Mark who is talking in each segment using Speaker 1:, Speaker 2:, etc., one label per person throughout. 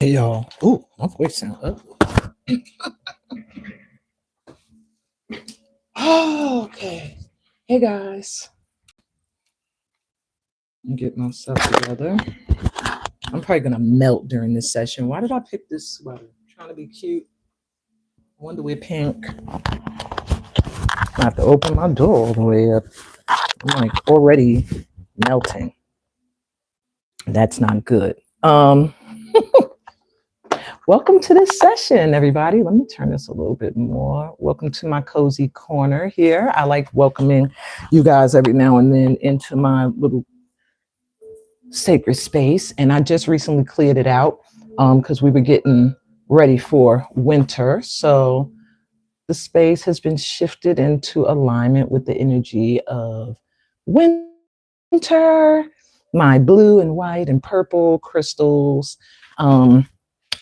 Speaker 1: Hey y'all. Ooh, my voice sounds ugly. Oh, okay. Hey guys. Let me get myself together. I'm probably gonna melt during this session. Why did I pick this sweater? I'm trying to be cute. I wonder where pink. I have to open my door all the way up. I'm like already melting. That's not good. Welcome to this session, everybody. Let me turn this a little bit more. Welcome to my cozy corner here. I like welcoming you guys every now and then into my little sacred space. And I just recently cleared it out because we were getting ready for winter. So the space has been shifted into alignment with the energy of winter, my blue and white and purple crystals.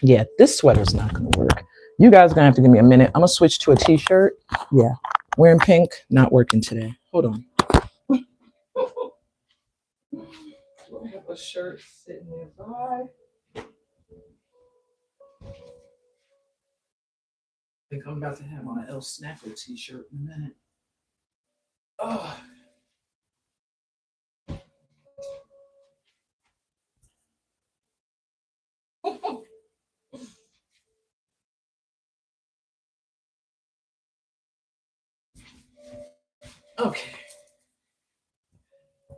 Speaker 1: Yeah, this sweater's not going to work. You guys are going to have to give me a minute. I'm going to switch to a t-shirt. Yeah, wearing pink, not working today. Hold on. I have a shirt sitting nearby. I think I'm about to have on an S.T.E.A.M t-shirt in a minute. Oh. Okay.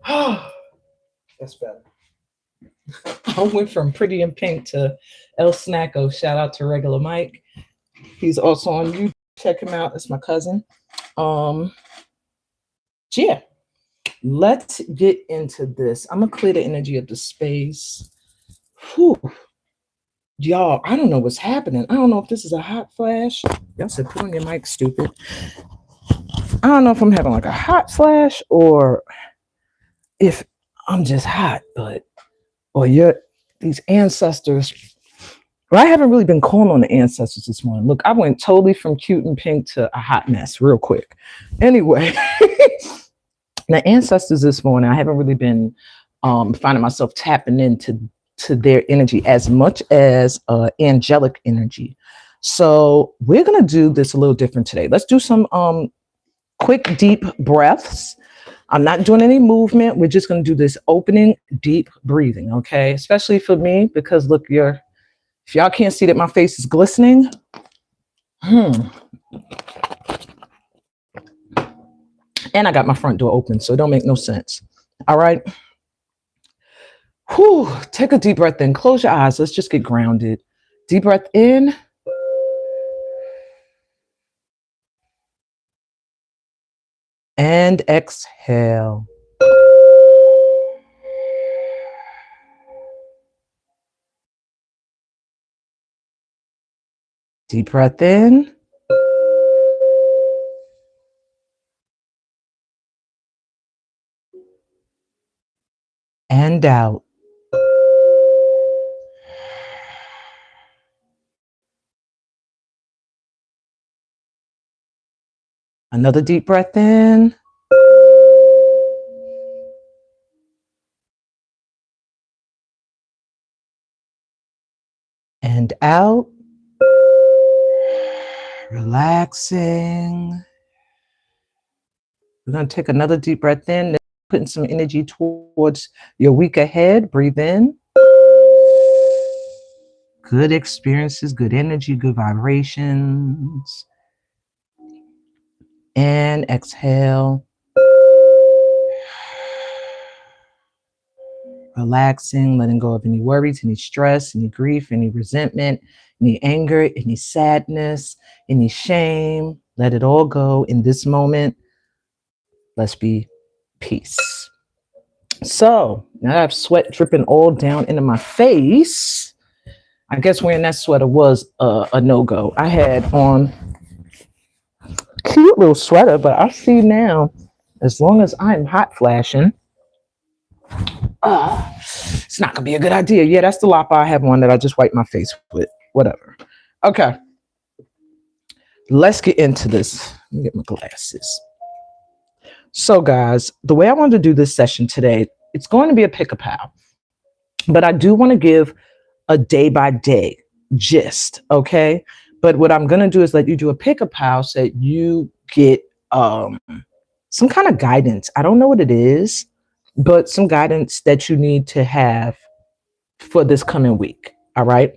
Speaker 1: Oh, that's better. I went from Pretty in Pink to S.T.E.A.M. Shout out to Regular Mike. He's also on YouTube. Check him out. It's my cousin. Yeah. Let's get into this. I'm gonna clear the energy of the space. Whew. Y'all, I don't know what's happening. I don't know if this is a hot flash. Y'all said put on your mic, stupid. I don't know if I'm having like a hot flash or if I'm just hot, but or these ancestors. Well, I haven't really been calling on the ancestors this morning. Look, I went totally from cute and pink to a hot mess real quick. Anyway, the ancestors this morning, I haven't really been finding myself tapping into their energy as much as angelic energy. So we're going to do this a little different today. Let's do some quick, deep breaths. I'm not doing any movement. We're just going to do this opening, deep breathing, okay? Especially for me, because look, if y'all can't see that my face is glistening, and I got my front door open, so it don't make no sense. All right. Whew, take a deep breath in. Close your eyes. Let's just get grounded. Deep breath in. And exhale. Deep breath in. And out. Another deep breath in. And out. Relaxing. We're going to take another deep breath in, putting some energy towards your week ahead. Breathe in. Good experiences, good energy, good vibrations. And exhale. Relaxing, letting go of any worries, any stress, any grief, any resentment, any anger, any sadness, any shame. Let it all go in this moment. Let's be peace. So now I have sweat dripping all down into my face. I guess wearing that sweater was a no-go. I had on a cute little sweater, but I see now, as long as I'm hot flashing, it's not gonna be a good idea. Yeah, that's the lapa I have on that I just wiped my face with. Whatever. Okay. Let's get into this. Let me get my glasses. So, guys, the way I want to do this session today, it's going to be a pick-a-pal. But I do want to give a day by day gist. Okay. But what I'm going to do is let you do a pick a pile so that you get some kind of guidance. I don't know what it is, but some guidance that you need to have for this coming week. All right.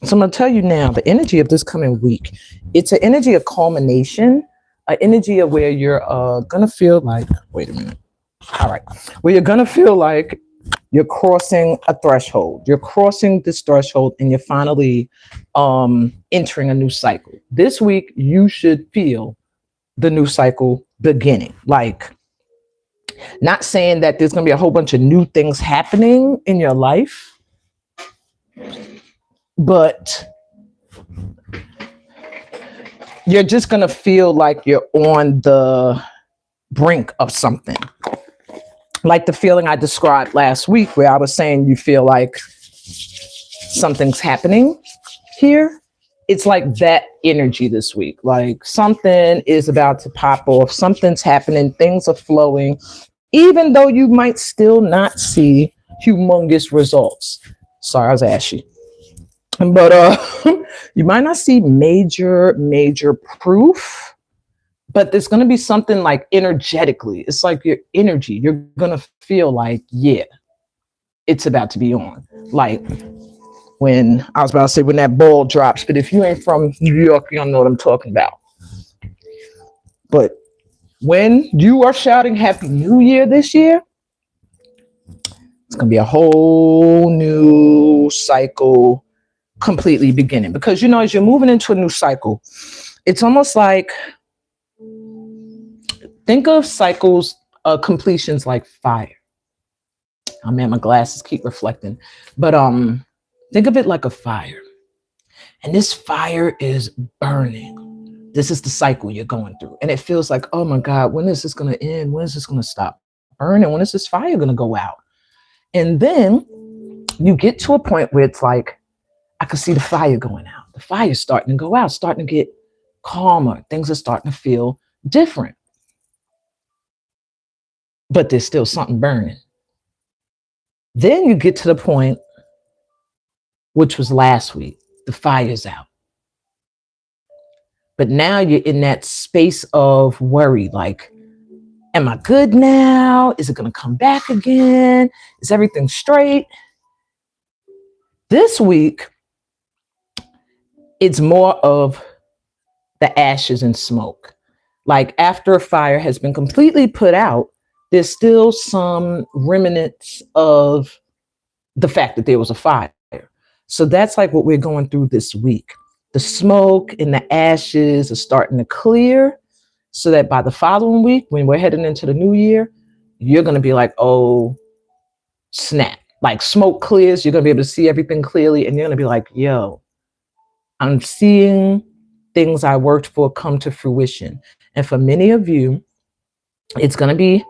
Speaker 1: So I'm going to tell you now the energy of this coming week. It's an energy of culmination, an energy of where you're going to feel like, wait a minute. All right. Where you're going to feel like you're crossing a threshold. You're crossing this threshold and you're finally entering a new cycle. This week, you should feel the new cycle beginning. Like, not saying that there's going to be a whole bunch of new things happening in your life, but you're just going to feel like you're on the brink of something. Like the feeling I described last week, where I was saying you feel like something's happening here. It's like that energy this week. Like something is about to pop off. Something's happening. Things are flowing, even though you might still not see humongous results. Sorry, I was ashy. But you might not see major proof, but there's going to be something like energetically. It's like your energy. You're going to feel like, yeah, it's about to be on. Like when I was about to say when that ball drops, but if you ain't from New York, you don't know what I'm talking about. But when you are shouting Happy New Year this year, it's going to be a whole new cycle completely beginning. Because, you know, as you're moving into a new cycle, it's almost like, think of cycles, completions like fire. Oh man, my glasses keep reflecting. But think of it like a fire. And this fire is burning. This is the cycle you're going through. And it feels like, oh my God, when is this going to end? When is this going to stop burning? When is this fire going to go out? And then you get to a point where it's like, I can see the fire going out. The fire's starting to go out, starting to get calmer. Things are starting to feel different. But there's still something burning. Then you get to the point, which was last week, the fire's out. But now you're in that space of worry, like, am I good now? Is it going to come back again? Is everything straight? This week, it's more of the ashes and smoke. Like after a fire has been completely put out, there's still some remnants of the fact that there was a fire. So that's like what we're going through this week. The smoke and the ashes are starting to clear so that by the following week, when we're heading into the new year, you're going to be like, oh, snap. Like smoke clears, you're going to be able to see everything clearly. And you're going to be like, yo, I'm seeing things I worked for come to fruition. And for many of you, it's going to be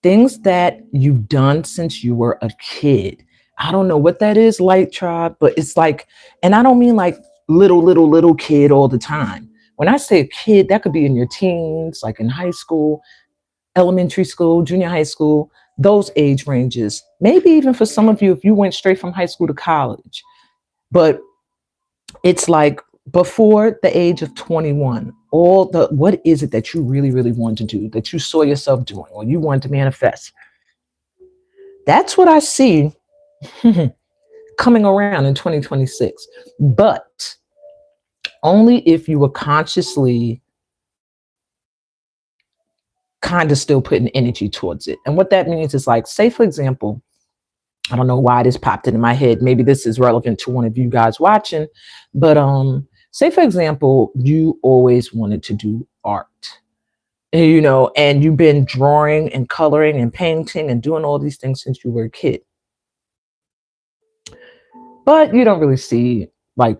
Speaker 1: things that you've done since you were a kid. I don't know what that is, Light Tribe, but it's like, and I don't mean like little kid all the time. When I say a kid, that could be in your teens, like in high school, elementary school, junior high school, those age ranges. Maybe even for some of you, if you went straight from high school to college. But it's like before the age of 21, what is it that you really want to do, that you saw yourself doing, or you wanted to manifest? That's what I see coming around in 2026. But only if you were consciously kind of still putting energy towards it. And what that means is like, say, for example, I don't know why this popped into my head. Maybe this is relevant to one of you guys watching, but say, for example, you always wanted to do art, you know, and you've been drawing and coloring and painting and doing all these things since you were a kid. But you don't really see like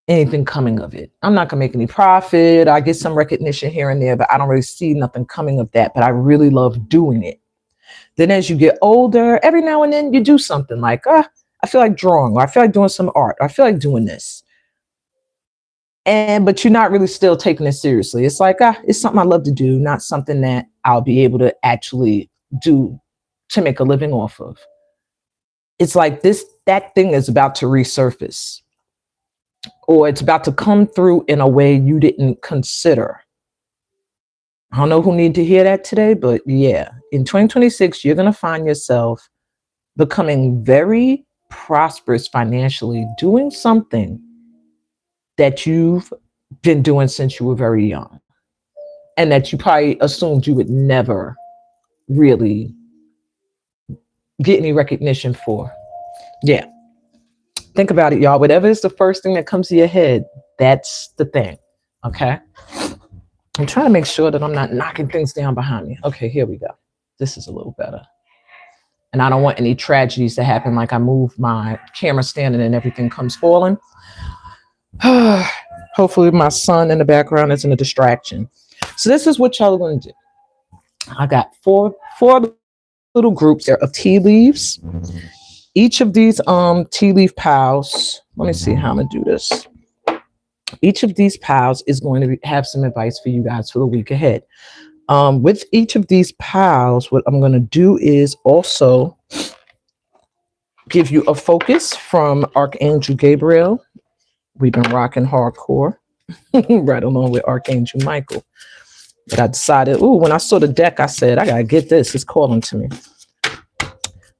Speaker 1: anything coming of it. I'm not gonna make any profit. I get some recognition here and there, but I don't really see nothing coming of that. But I really love doing it. Then as you get older, every now and then you do something like, I feel like drawing, or I feel like doing some art, or I feel like doing this. But you're not really still taking it seriously. It's like, it's something I love to do, not something that I'll be able to actually do to make a living off of. it's like that thing is about to resurface, or it's about to come through in a way you didn't consider. I don't know who need to hear that today, but yeah, in 2026, you're going to find yourself becoming very prosperous financially, doing something that you've been doing since you were very young, and that you probably assumed you would never really get any recognition for. Yeah. Think about it, y'all. Whatever is the first thing that comes to your head, that's the thing. Okay. I'm trying to make sure that I'm not knocking things down behind me. Okay, here we go. This is a little better. And I don't want any tragedies to happen, like I move my camera stand and everything comes falling. Hopefully my son in the background isn't a distraction. So this is what y'all are going to do. I got four little groups there of tea leaves. Each of these tea leaf piles, let me see how I'm going to do this. Each of these piles is going to have some advice for you guys for the week ahead. With each of these piles, what I'm going to do is also give you a focus from Archangel Gabriel. We've been rocking hardcore right along with Archangel Michael. But I decided, when I saw the deck, I said, I got to get this. It's calling to me.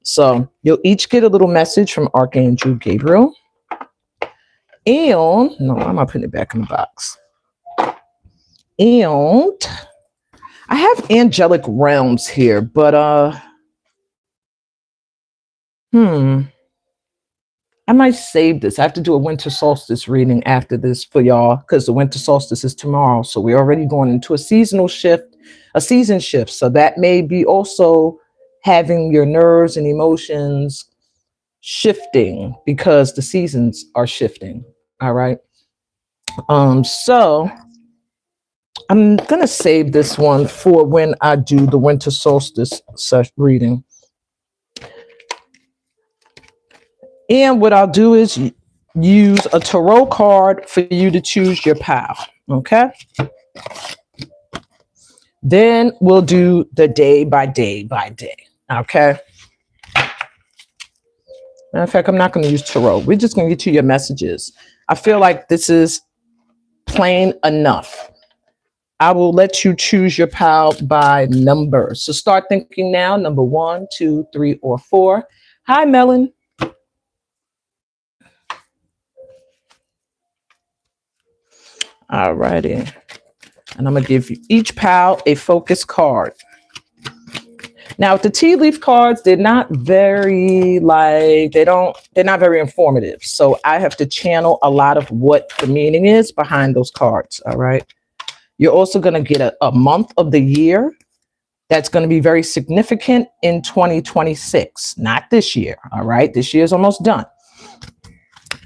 Speaker 1: So you'll each get a little message from Archangel Gabriel. And, no, why am I putting it back in the box? And I have angelic realms here, but I might save this. I have to do a winter solstice reading after this for y'all, because the winter solstice is tomorrow. So we're already going into a season shift. So that may be also having your nerves and emotions shifting because the seasons are shifting. All right. So I'm going to save this one for when I do the winter solstice reading. And what I'll do is use a tarot card for you to choose your pile. Okay. Then we'll do the day by day by day. Okay. Matter of fact, I'm not going to use tarot. We're just going to get you your messages. I feel like this is plain enough. I will let you choose your pile by number. So start thinking now. Number 1, 2, 3, or 4. Hi, Melon. All righty. And I'm going to give you each pile a focus card. Now, with the tea leaf cards, they're not very they're not very informative. So I have to channel a lot of what the meaning is behind those cards. All right. You're also going to get a month of the year that's going to be very significant in 2026, not this year. All right. This year is almost done.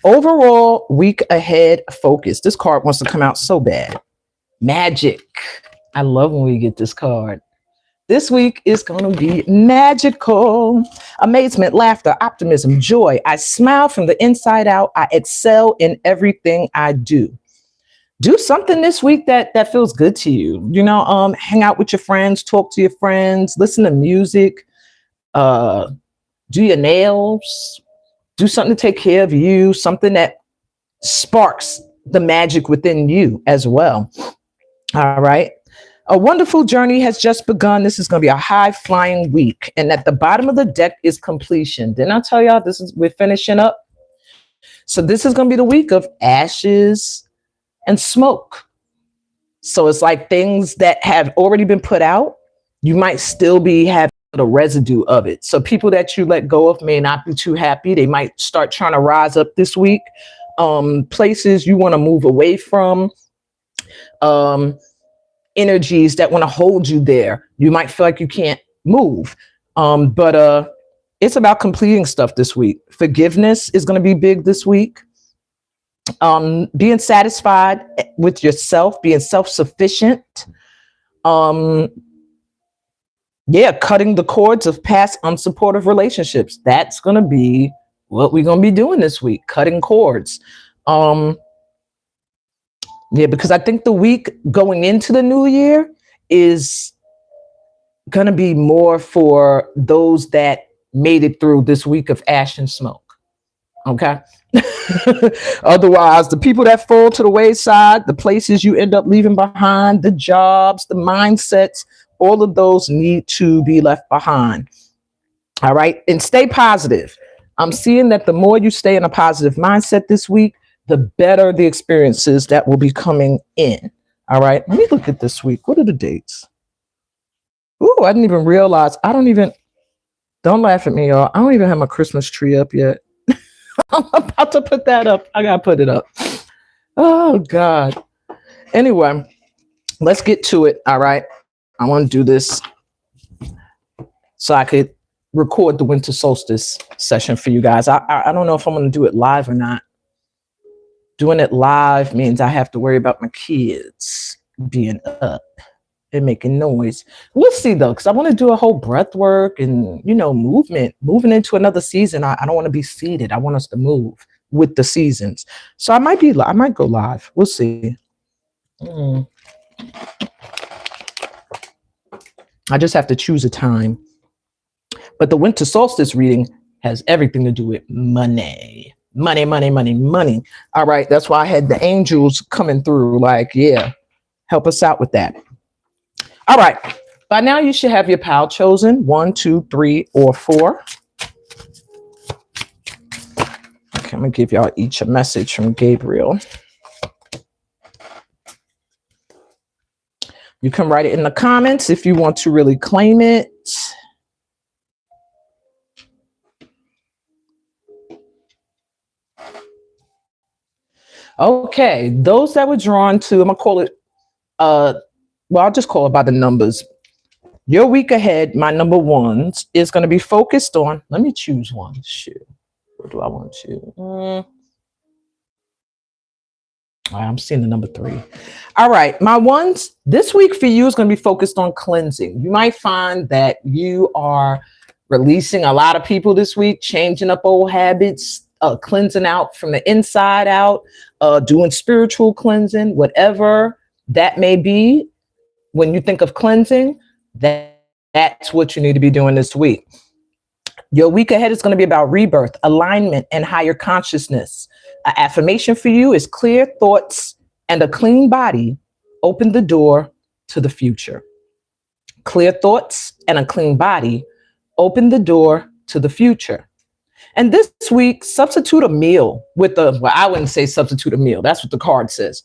Speaker 1: Overall week ahead focus. This card wants to come out so bad. Magic. I love when we get this card. This week is going to be magical. Amazement, laughter, optimism, joy. I smile from the inside out. I excel in everything I do. Do something this week that feels good to you. Hang out with your friends, talk to your friends, listen to music, do your nails, do something to take care of you, something that sparks the magic within you as well. All right. A wonderful journey has just begun. This is going to be a high-flying week. And at the bottom of the deck is completion. Didn't I tell y'all we're finishing up? So this is going to be the week of ashes and smoke. So it's like things that have already been put out, you might still be having the residue of it. So people that you let go of may not be too happy. They might start trying to rise up this week. Places you want to move away from. Energies that want to hold you there. You might feel like you can't move. But it's about completing stuff this week. Forgiveness is going to be big this week. Being satisfied with yourself, being self-sufficient. Cutting the cords of past unsupportive relationships. That's going to be what we're going to be doing this week, cutting cords. Because I think the week going into the new year is going to be more for those that made it through this week of ash and smoke. Okay. Otherwise, the people that fall to the wayside, the places you end up leaving behind, the jobs, the mindsets, all of those need to be left behind. All right. And stay positive. I'm seeing that the more you stay in a positive mindset this week, the better the experiences that will be coming in. All right. Let me look at this week. What are the dates? Oh, I didn't even realize. Don't laugh at me, y'all. I don't even have my Christmas tree up yet. I'm about to put that up. I got to put it up. Oh, God. Anyway, let's get to it. All right. I want to do this so I could record the winter solstice session for you guys. I don't know if I'm going to do it live or not. Doing it live means I have to worry about my kids being up and making noise. We'll see though, because I want to do a whole breath work and, moving into another season. I don't want to be seated. I want us to move with the seasons. So I might go live. We'll see. I just have to choose a time. But the winter solstice reading has everything to do with money. Money, money, money, money. All right. That's why I had the angels coming through. Like, yeah, help us out with that. All right. By now you should have your pile chosen. 1, 2, 3, or 4. Okay, I'm going to give y'all each a message from Gabriel. You can write it in the comments if you want to really claim it. Okay, those that were drawn to, I'm going to call it, I'll just call it by the numbers. Your week ahead, my number ones, is going to be focused on, let me choose one. Shoot, what do I want to? I'm seeing the number 3. All right, my ones, this week for you is going to be focused on cleansing. You might find that you are releasing a lot of people this week, changing up old habits, cleansing out from the inside out, doing spiritual cleansing, whatever that may be. When you think of cleansing, that's what you need to be doing this week. Your week ahead is going to be about rebirth, alignment, and higher consciousness. An affirmation for you is clear thoughts and a clean body open the door to the future. Clear thoughts and a clean body open the door to the future. And this week, substitute a meal with I wouldn't say substitute a meal. That's what the card says.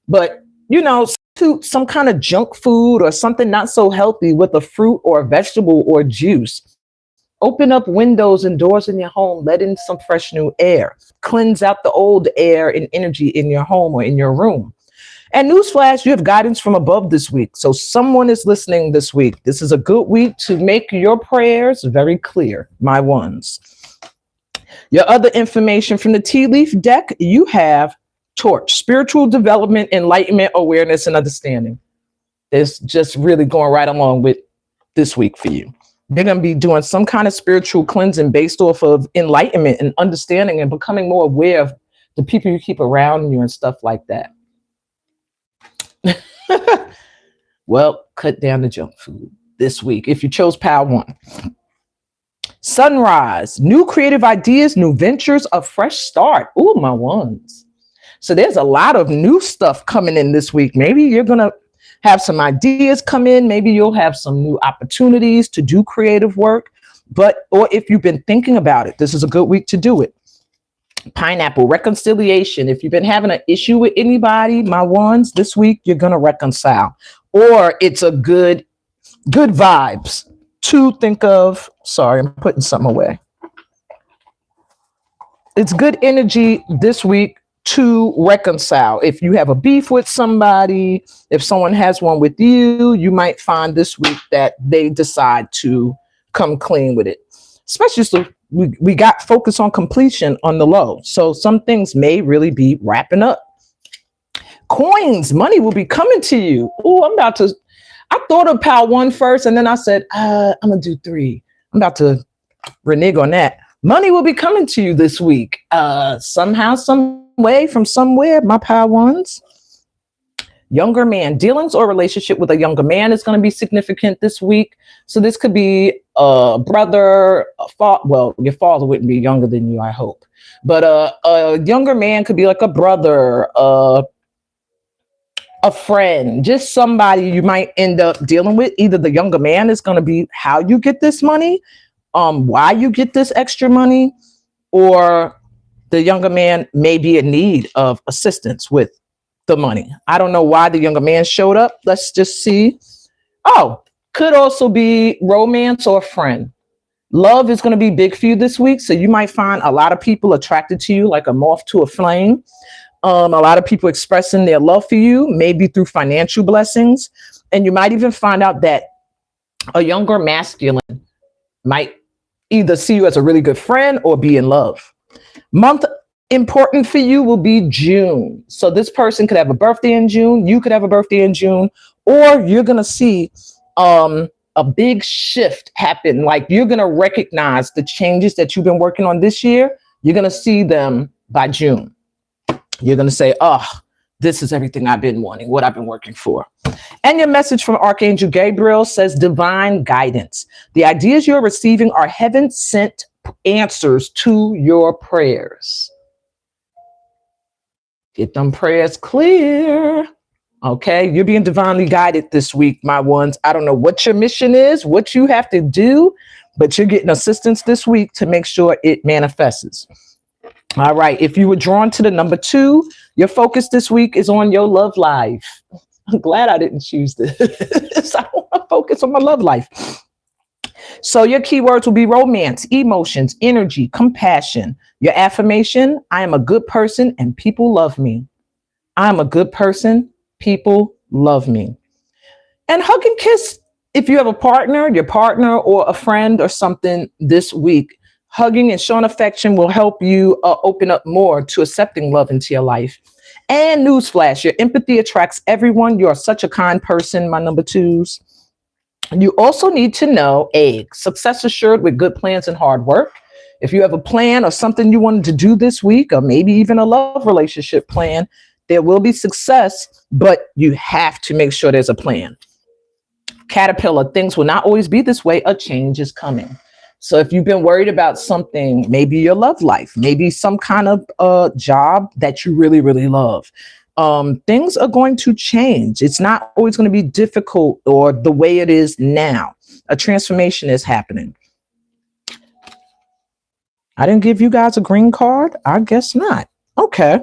Speaker 1: But, substitute some kind of junk food or something not so healthy with a fruit or a vegetable or juice. Open up windows and doors in your home. Let in some fresh new air. Cleanse out the old air and energy in your home or in your room. And newsflash, you have guidance from above this week. So someone is listening this week. This is a good week to make your prayers very clear, my ones. Your other information from the tea leaf deck, you have torch, spiritual development, enlightenment, awareness, and understanding. It's just really going right along with this week for you. They're going to be doing some kind of spiritual cleansing based off of enlightenment and understanding and becoming more aware of the people you keep around you and stuff like that. Well, cut down the junk food this week if you chose Pile 1. Sunrise, new creative ideas, new ventures, a fresh start. Ooh, my ones. So there's a lot of new stuff coming in this week. Maybe you're going to have some ideas come in. Maybe you'll have some new opportunities to do creative work. Or if you've been thinking about it, this is a good week to do it. Pineapple, reconciliation. If you've been having an issue with anybody, my ones, this week, you're going to reconcile. Or it's a good vibes to think of. Sorry, I'm putting something away. It's good energy this week to reconcile. If you have a beef with somebody, if someone has one with you, you might find this week that they decide to come clean with it. Especially so we got focus on completion on the low. So some things may really be wrapping up. Coins, money will be coming to you. Oh, I thought of Pile 1 first, and then I said, I'm going to do 3. I'm about to renege on that. Money will be coming to you this week. Somehow, some way, from somewhere, my Pile 1s. Younger man, dealings or relationship with a younger man is going to be significant this week. So this could be a brother, well, your father wouldn't be younger than you, I hope. But a younger man could be like a brother, a friend, just somebody you might end up dealing with. Either the younger man is going to be how you get this money, why you get this extra money, or the younger man may be in need of assistance with the money. I don't know why the younger man showed up. Let's just see. Oh, could also be romance or a friend. Love is going to be big for you this week. So you might find a lot of people attracted to you like a moth to a flame. A lot of people expressing their love for you, maybe through financial blessings. And you might even find out that a younger masculine might either see you as a really good friend or be in love. Month important for you will be June. So this person could have a birthday in June. You could have a birthday in June, or you're going to see a big shift happen. Like you're going to recognize the changes that you've been working on this year. You're going to see them by June. You're going to say, oh, this is everything I've been wanting, what I've been working for. And your message from Archangel Gabriel says divine guidance. The ideas you're receiving are heaven sent answers to your prayers. Get them prayers clear. Okay, you're being divinely guided this week, my ones. I don't know what your mission is, what you have to do, but you're getting assistance this week to make sure it manifests. All right, if you were drawn to the number 2, your focus this week is on your love life. I'm glad I didn't choose this. I want to focus on my love life. So your keywords will be romance, emotions, energy, compassion. Your affirmation, I am a good person and people love me. I'm a good person, people love me. And hug and kiss if you have a partner, your partner or a friend or something this week. Hugging and showing affection will help you open up more to accepting love into your life. And newsflash, your empathy attracts everyone. You are such a kind person, my number 2s. You also need to know success assured with good plans and hard work. If you have a plan or something you wanted to do this week, or maybe even a love relationship plan, there will be success, but you have to make sure there's a plan. Caterpillar, things will not always be this way. A change is coming. So if you've been worried about something, maybe your love life, maybe some kind of job that you really, really love, things are going to change. It's not always going to be difficult or the way it is now. A transformation is happening. I didn't give you guys a green card. I guess not. Okay.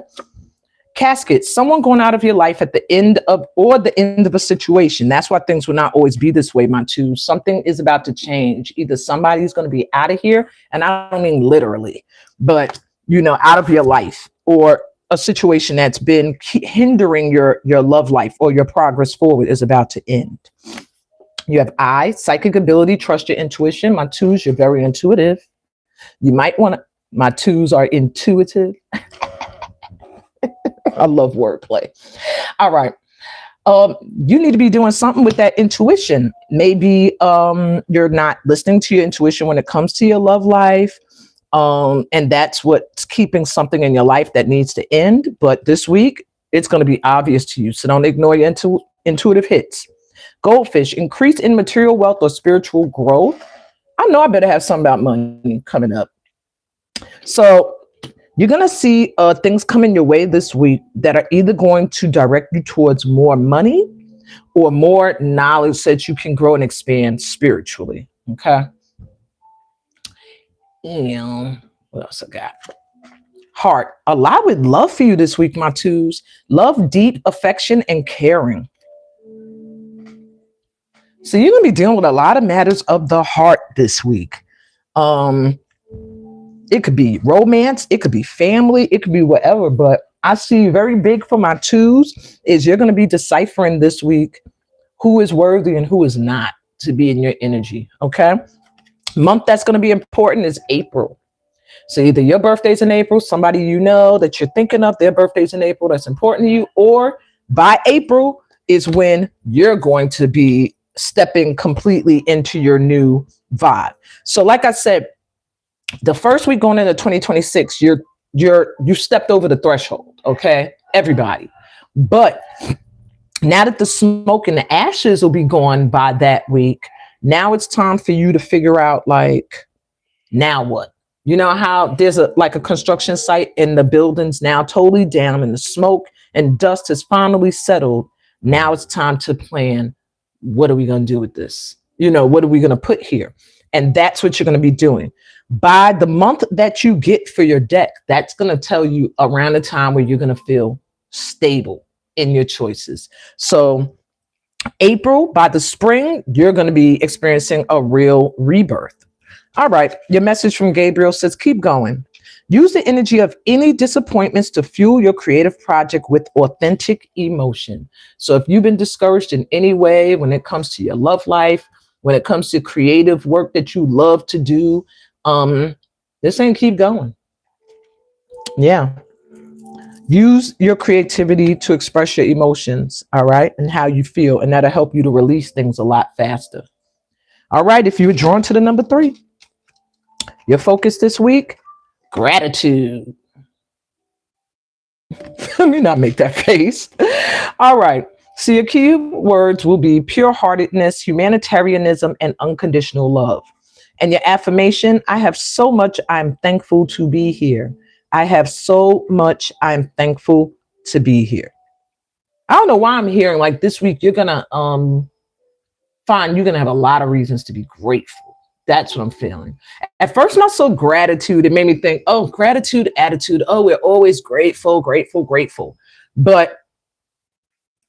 Speaker 1: Casket, someone going out of your life at the end of a situation. That's why things will not always be this way, my 2. Something is about to change. Either somebody's going to be out of here, and I don't mean literally, but, out of your life, or a situation that's been hindering your love life or your progress forward is about to end. You have psychic ability, trust your intuition. My 2s, you're very intuitive. You might want to, my 2s are intuitive. I love wordplay. All right. You need to be doing something with that intuition. Maybe you're not listening to your intuition when it comes to your love life. And that's what's keeping something in your life that needs to end. But this week, it's going to be obvious to you. So don't ignore your intuitive hits. Goldfish, increase in material wealth or spiritual growth. I know I better have something about money coming up. So you're going to see things coming your way this week that are either going to direct you towards more money or more knowledge so that you can grow and expand spiritually. Okay. And what else I got? Heart, a lot with love for you this week, my 2s. Love, deep affection, and caring. So you're going to be dealing with a lot of matters of the heart this week. It could be romance, it could be family, it could be whatever, but I see very big for my 2s is you're going to be deciphering this week who is worthy and who is not to be in your energy. Okay. Month that's going to be important is April. So either your birthday's in April, somebody that you're thinking of, their birthday's in April that's important to you, or by April is when you're going to be stepping completely into your new vibe. So like I said, the first week going into 2026, you stepped over the threshold. Okay, everybody. But Now that the smoke and the ashes will be gone by that week, now it's time for you to figure out, like, now what? You know how there's a construction site and the building's now totally down and the smoke and dust has finally settled. Now it's time to plan, what are we going to do with this? What are we going to put here? And that's what you're going to be doing. By the month that you get for your deck, that's going to tell you around the time where you're going to feel stable in your choices. So April, by the spring, you're going to be experiencing a real rebirth. All right. Your message from Gabriel says, keep going. Use the energy of any disappointments to fuel your creative project with authentic emotion. So if you've been discouraged in any way when it comes to your love life, when it comes to creative work that you love to do, this ain't keep going. Yeah. Use your creativity to express your emotions, all right, and how you feel, and that'll help you to release things a lot faster. All right, if you were drawn to the number 3, your focus this week, gratitude. Let me not make that face. All right, so your key words will be pure-heartedness, humanitarianism, and unconditional love. And your affirmation, I have so much I'm thankful to be here. I have so much I'm thankful to be here. I don't know why I'm hearing like this week you're gonna find you're gonna have a lot of reasons to be grateful. That's what I'm feeling. At first, when I saw gratitude, it made me think, oh, gratitude, attitude. Oh, we're always grateful, grateful, grateful. But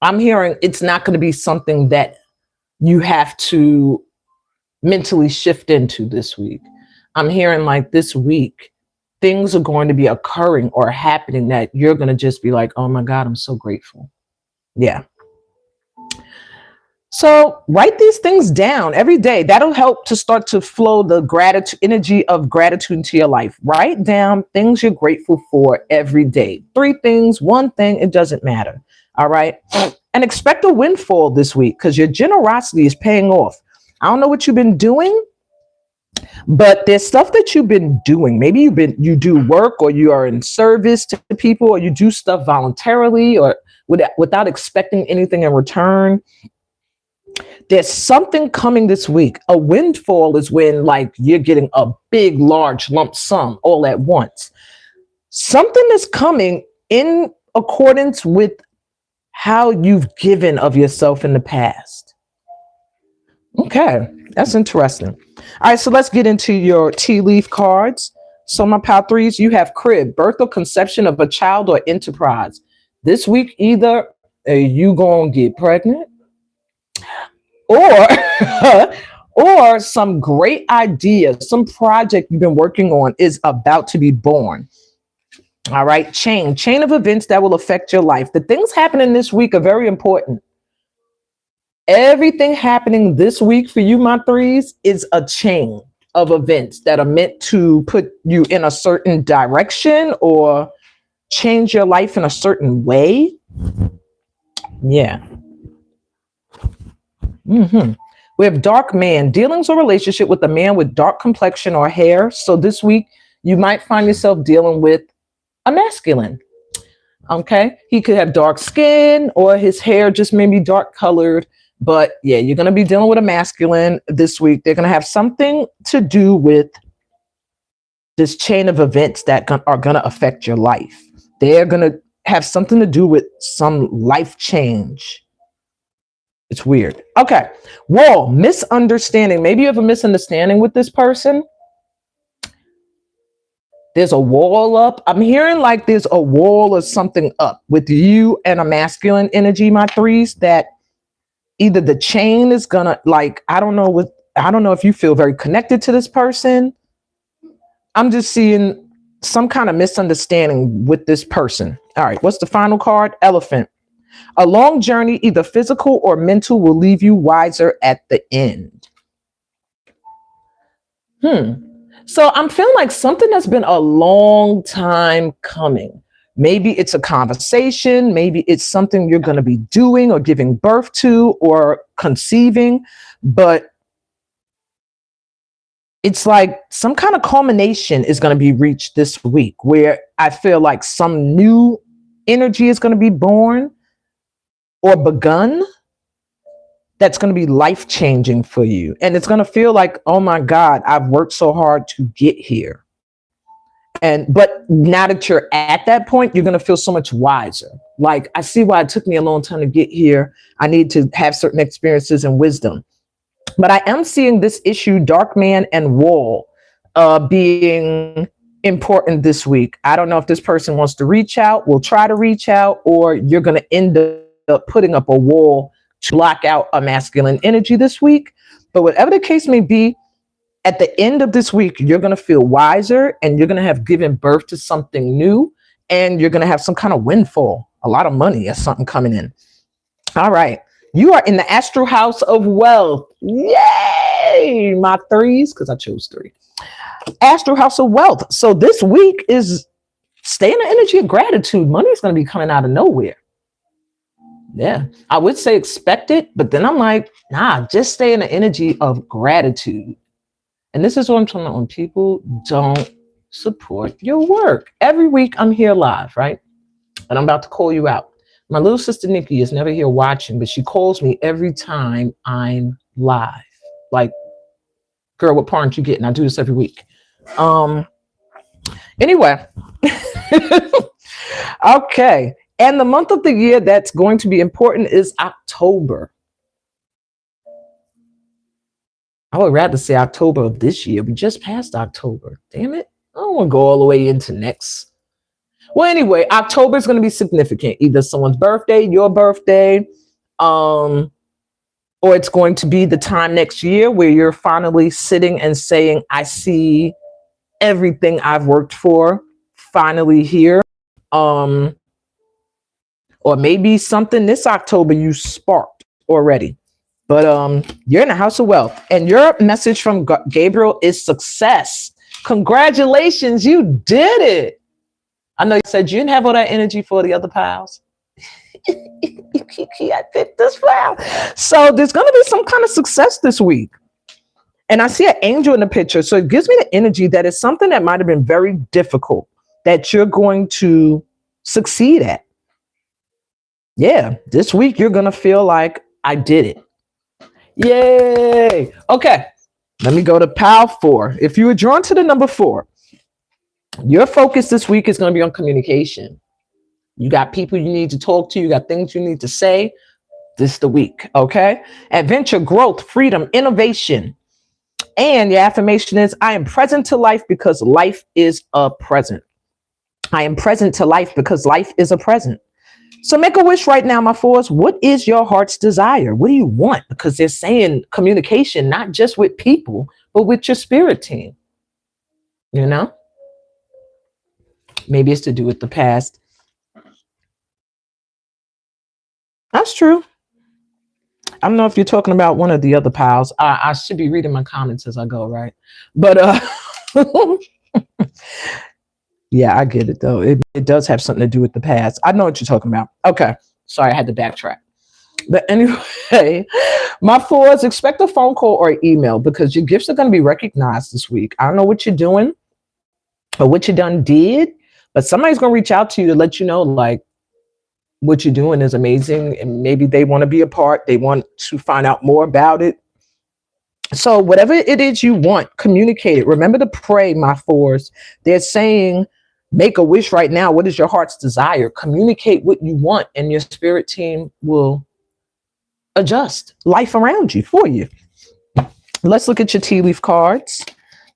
Speaker 1: I'm hearing it's not going to be something that you have to mentally shift into this week. I'm hearing like this week, things are going to be occurring or happening that you're going to just be like, oh my God, I'm so grateful. Yeah. So write these things down every day. That'll help to start to flow the gratitude, energy of gratitude into your life. Write down things you're grateful for every day. 3 things, 1 thing, it doesn't matter. All right. And expect a windfall this week because your generosity is paying off. I don't know what you've been doing, but there's stuff that you've been doing. Maybe you do work, or you are in service to people, or you do stuff voluntarily or without expecting anything in return. There's something coming this week. A windfall is when like you're getting a big, large lump sum all at once. Something is coming in accordance with how you've given of yourself in the past. Okay, that's interesting. All right, so let's get into your tea leaf cards. So my pal 3s, you have crib, birth or conception of a child or enterprise. This week, either are you going to get pregnant, or or some great idea, some project you've been working on is about to be born. All right, chain of events that will affect your life. The things happening this week are very important. Everything happening this week for you, my 3s, is a chain of events that are meant to put you in a certain direction or change your life in a certain way. Yeah. We have dark man, dealings or relationship with a man with dark complexion or hair. So this week, you might find yourself dealing with a masculine. Okay. He could have dark skin or his hair just maybe dark colored. But yeah, you're going to be dealing with a masculine this week. They're going to have something to do with this chain of events that are going to affect your life. They're going to have something to do with some life change. It's weird. Okay. Wall, misunderstanding. Maybe you have a misunderstanding with this person. There's a wall up. I'm hearing like there's a wall or something up with you and a masculine energy, my 3s, that either the chain is gonna, like, I don't know if you feel very connected to this person. I'm just seeing some kind of misunderstanding with this person. All right, what's the final card? Elephant. A long journey, either physical or mental, will leave you wiser at the end. So I'm feeling like something that's been a long time coming. Maybe it's a conversation. Maybe it's something you're going to be doing or giving birth to or conceiving. But it's like some kind of culmination is going to be reached this week where I feel like some new energy is going to be born. or begun that's going to be life changing for you. And it's going to feel like, oh my God, I've worked so hard to get here. But now that you're at that point, you're going to feel so much wiser. Like, I see why it took me a long time to get here. I need to have certain experiences and wisdom. But I am seeing this issue, dark man and wall, being important this week. I don't know if this person wants to reach out, will try to reach out, or you're going to end up putting up a wall to block out a masculine energy this week. But whatever the case may be, at the end of this week, you're going to feel wiser, and you're going to have given birth to something new, and you're going to have some kind of windfall, a lot of money or something coming in. All right. You are in the astral house of wealth. Yay! My threes, because I chose 3. Astral house of wealth. So this week is stay in the energy of gratitude. Money is going to be coming out of nowhere. Yeah, I would say expect it, but then I'm like, nah, just stay in the energy of gratitude. And this is what I'm talking about when people don't support your work. Every week I'm here live, right? And I'm about to call you out. My little sister Nikki is never here watching, but she calls me every time I'm live. Like, girl, what part aren't you getting? I do this every week. Anyway. Okay. And the month of the year that's going to be important is October. I would rather say October of this year. We just passed October. Damn it. I don't want to go all the way into next. Well, anyway, October is going to be significant. Either someone's birthday, your birthday, or it's going to be the time next year where you're finally sitting and saying, I see everything I've worked for finally here. Or maybe something this October you sparked already. But you're in the house of wealth, and your message from Gabriel is success. Congratulations, you did it. I know you said you didn't have all that energy for the other pals. I picked this pal. So there's going to be some kind of success this week. And I see an angel in the picture. So it gives me the energy that it's something that might have been very difficult that you're going to succeed at. Yeah, this week you're going to feel like I did it. Yay. Okay, let me go to pile 4. If you were drawn to the number 4, your focus this week is going to be on communication. You got people you need to talk to. You got things you need to say. This is the week, okay? Adventure, growth, freedom, innovation. And your affirmation is, I am present to life because life is a present. I am present to life because life is a present. So make a wish right now, my 4s. What is your heart's desire? What do you want? Because they're saying communication, not just with people, but with your spirit team. You know? Maybe it's to do with the past. That's true. I don't know if you're talking about one of the other piles. I should be reading my comments as I go, right? But yeah, I get it though. It does have something to do with the past. I know what you're talking about. Okay. Sorry, I had to backtrack. But anyway, my 4s, expect a phone call or email because your gifts are going to be recognized this week. I don't know what you're doing or what you done did, but somebody's going to reach out to you to let you know, like, what you're doing is amazing. And maybe they want to be a part. They want to find out more about it. So whatever it is you want, communicate it. Remember to pray, my 4s. They're saying, make a wish right now. What is your heart's desire? Communicate what you want, and your spirit team will adjust life around you for you. Let's look at your tea leaf cards.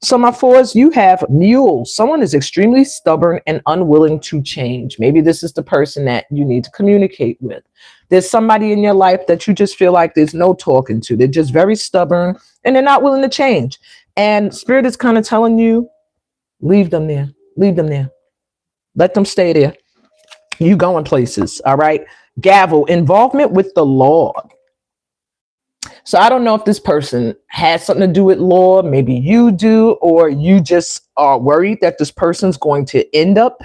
Speaker 1: So my 4s, you have mule. Someone is extremely stubborn and unwilling to change. Maybe this is the person that you need to communicate with. There's somebody in your life that you just feel like there's no talking to. They're just very stubborn and they're not willing to change. And spirit is kind of telling you, leave them there. Leave them there. Let them stay there. You going places. All right. Gavel, involvement with the law. So I don't know if this person has something to do with law. Maybe you do, or you just are worried that this person's going to end up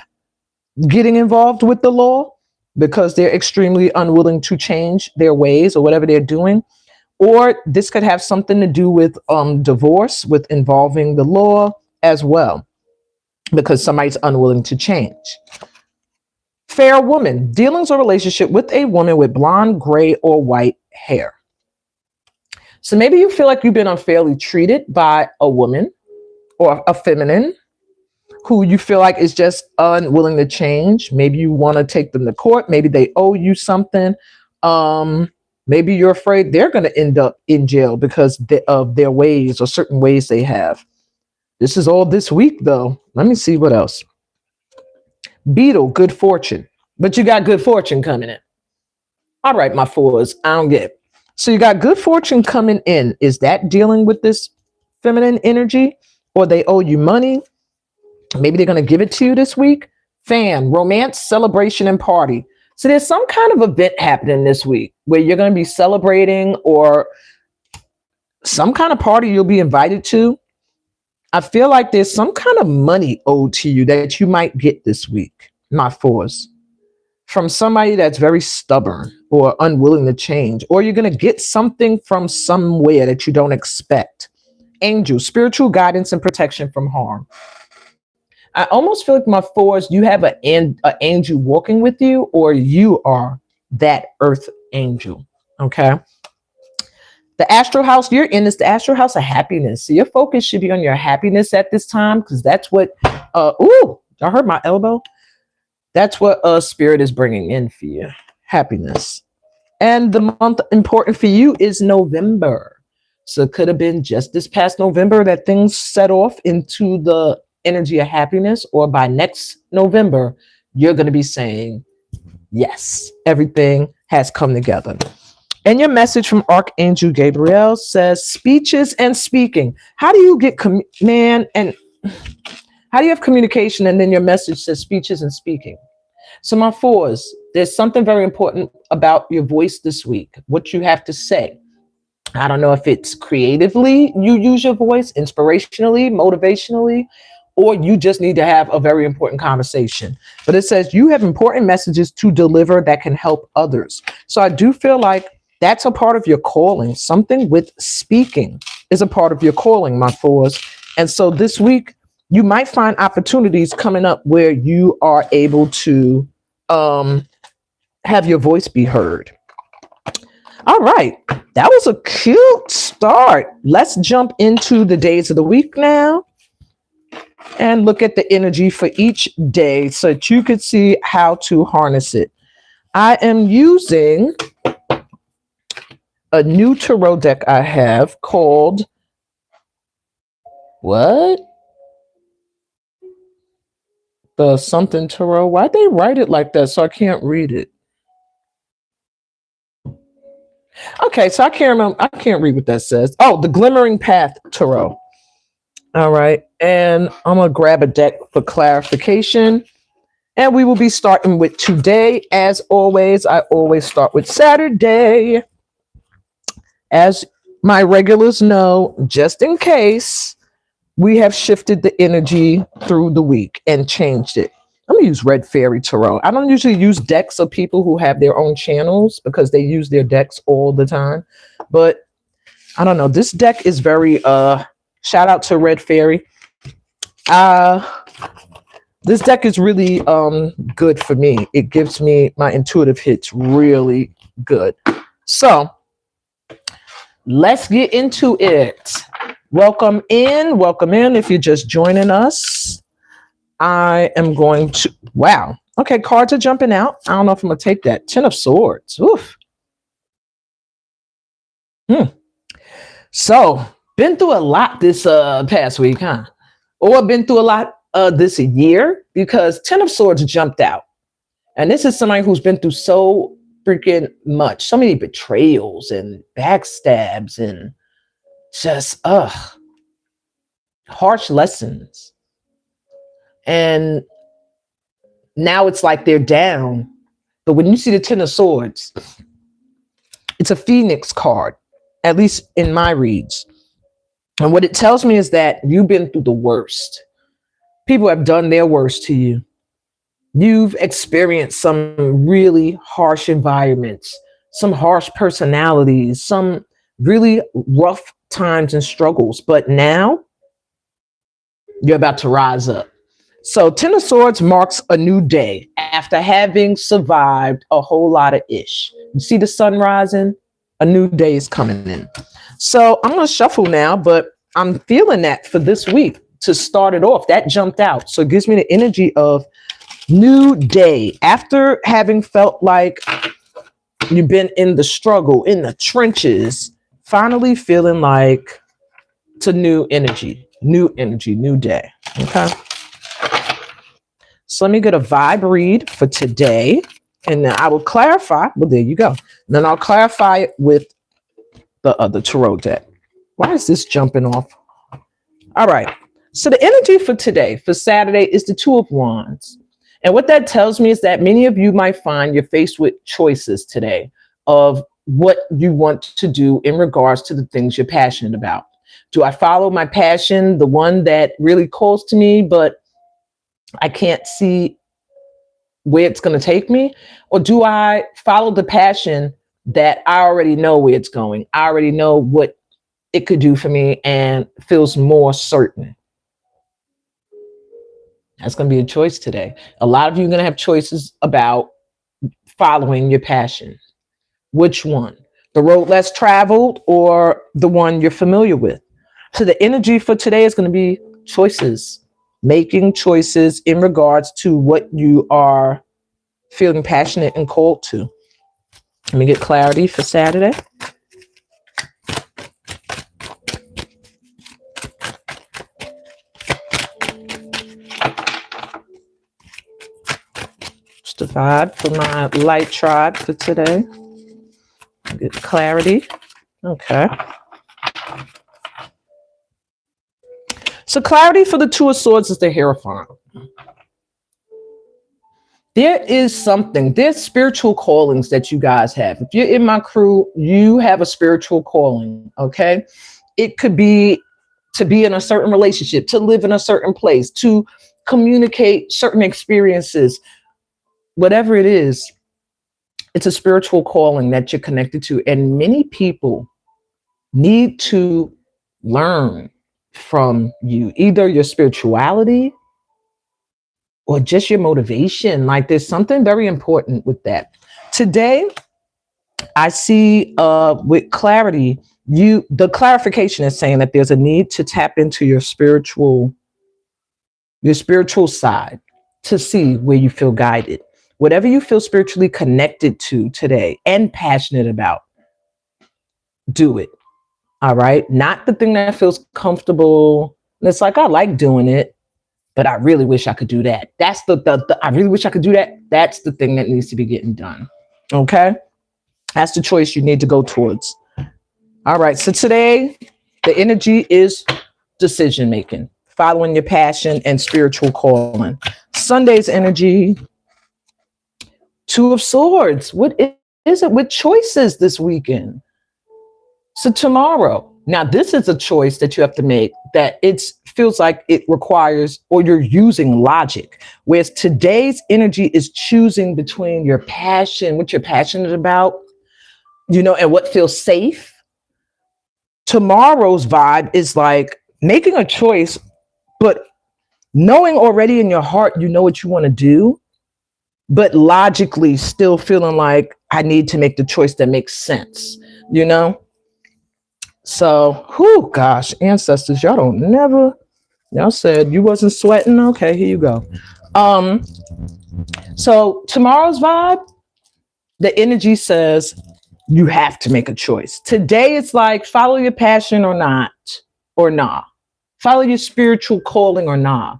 Speaker 1: getting involved with the law because they're extremely unwilling to change their ways or whatever they're doing. Or this could have something to do with divorce, with involving the law as well, because somebody's unwilling to change. Fair woman, dealings or relationship with a woman with blonde, gray, or white hair. So maybe you feel like you've been unfairly treated by a woman or a feminine who you feel like is just unwilling to change. Maybe you want to take them to court. Maybe they owe you something. Maybe you're afraid they're going to end up in jail because of their ways or certain ways they have. This is all this week, though. Let me see what else. Beetle, good fortune. But you got good fortune coming in. All right, my fours, I don't get it. So you got good fortune coming in. Is that dealing with this feminine energy? Or they owe you money? Maybe they're going to give it to you this week. Fan, romance, celebration, and party. So there's some kind of event happening this week where you're going to be celebrating or some kind of party you'll be invited to. I feel like there's some kind of money owed to you that you might get this week, my fours, from somebody that's very stubborn or unwilling to change, or you're going to get something from somewhere that you don't expect. Angel, spiritual guidance and protection from harm. I almost feel like my fours, you have an angel walking with you, or you are that earth angel. Okay. The astral house you're in is the astral house of happiness. So your focus should be on your happiness at this time, because that's what, ooh, I heard my elbow. That's what spirit is bringing in for you. Happiness. And the month important for you is November. So it could have been just this past November that things set off into the energy of happiness, or by next November, you're going to be saying, yes, everything has come together. And your message from Archangel Gabriel says speeches and speaking. How do you get, and how do you have communication and then your message says speeches and speaking? So my fours, there's something very important about your voice this week, what you have to say. I don't know if it's creatively you use your voice, inspirationally, motivationally, or you just need to have a very important conversation. But it says you have important messages to deliver that can help others. So I do feel like that's a part of your calling. Something with speaking is a part of your calling, my fours. And so this week, you might find opportunities coming up where you are able to have your voice be heard. All right. That was a cute start. Let's jump into the days of the week now and look at the energy for each day so that you could see how to harness it. I am using a new tarot deck I have called what? The something tarot. Why'd they write it like that so I can't read it? Okay, so I can't remember. I can't read what that says. Oh, the Glimmering Path Tarot. All right, and I'm gonna grab a deck for clarification. And we will be starting with today. As always, I always start with Saturday. As my regulars know, just in case, we have shifted the energy through the week and changed it. I'm going to use Red Fairy Tarot. I don't usually use decks of people who have their own channels because they use their decks all the time. But I don't know. This deck is very, shout out to Red Fairy. This deck is really good for me. It gives me my intuitive hits really good. So let's get into it. Welcome in if you're just joining us. I am going to, wow. Okay, cards are jumping out. I don't know if I'm going to take that. 10 of Swords. Oof. So, been through a lot this past week, huh? Or been through a lot this year, because 10 of Swords jumped out. And this is somebody who's been through so freaking much. So many betrayals and backstabs and just, harsh lessons. And now it's like they're down. But when you see the 10 of Swords, it's a Phoenix card, at least in my reads. And what it tells me is that you've been through the worst. People have done their worst to you. You've experienced some really harsh environments, some harsh personalities, some really rough times and struggles. But now you're about to rise up. So Ten of Swords marks a new day after having survived a whole lot of ish. You see the sun rising, a new day is coming in. So I'm going to shuffle now, but I'm feeling that for this week to start it off. That jumped out. So it gives me the energy of new day after having felt like you've been in the struggle, in the trenches, finally feeling like it's a new energy, new day. Okay. So let me get a vibe read for today, and then I will clarify. Well, there you go. And then I'll clarify it with the other tarot deck. Why is this jumping off? All right. So the energy for today, for Saturday, is the Two of Wands. And what that tells me is that many of you might find you're faced with choices today of what you want to do in regards to the things you're passionate about. Do I follow my passion, the one that really calls to me, but I can't see where it's going to take me? Or do I follow the passion that I already know where it's going? I already know what it could do for me and feels more certain. That's going to be a choice today. A lot of you are going to have choices about following your passion. Which one? The road less traveled or the one you're familiar with? So the energy for today is going to be choices. Making choices in regards to what you are feeling passionate and called to. Let me get clarity for Saturday. Just the vibe for my light tribe for today. Get clarity. Okay. So clarity for the Two of Swords is the Hierophant. There is something, there's spiritual callings that you guys have. If you're in my crew, you have a spiritual calling, okay? It could be to be in a certain relationship, to live in a certain place, to communicate certain experiences, whatever it is, it's a spiritual calling that you're connected to. And many people need to learn from you, either your spirituality or just your motivation. Like there's something very important with that. Today, I see with clarity, the clarification is saying that there's a need to tap into your spiritual side to see where you feel guided. Whatever you feel spiritually connected to today and passionate about, do it. All right. Not the thing that feels comfortable. It's like, I like doing it, but I really wish I could do that. That's the I really wish I could do that. That's the thing that needs to be getting done. Okay. That's the choice you need to go towards. All right. So today, the energy is decision making, following your passion and spiritual calling. Sunday's energy, Two of Swords. What is it with choices this weekend? So tomorrow, now this is a choice that you have to make that it feels like it requires, or you're using logic. Whereas today's energy is choosing between your passion, what you're passionate about, and what feels safe. Tomorrow's vibe is like making a choice, but knowing already in your heart, what you want to do, but logically still feeling like I need to make the choice that makes sense, So, gosh, ancestors, y'all said you wasn't sweating. Okay, here you go. So tomorrow's vibe, the energy says you have to make a choice. Today it's like follow your passion or not, or nah. Follow your spiritual calling or nah.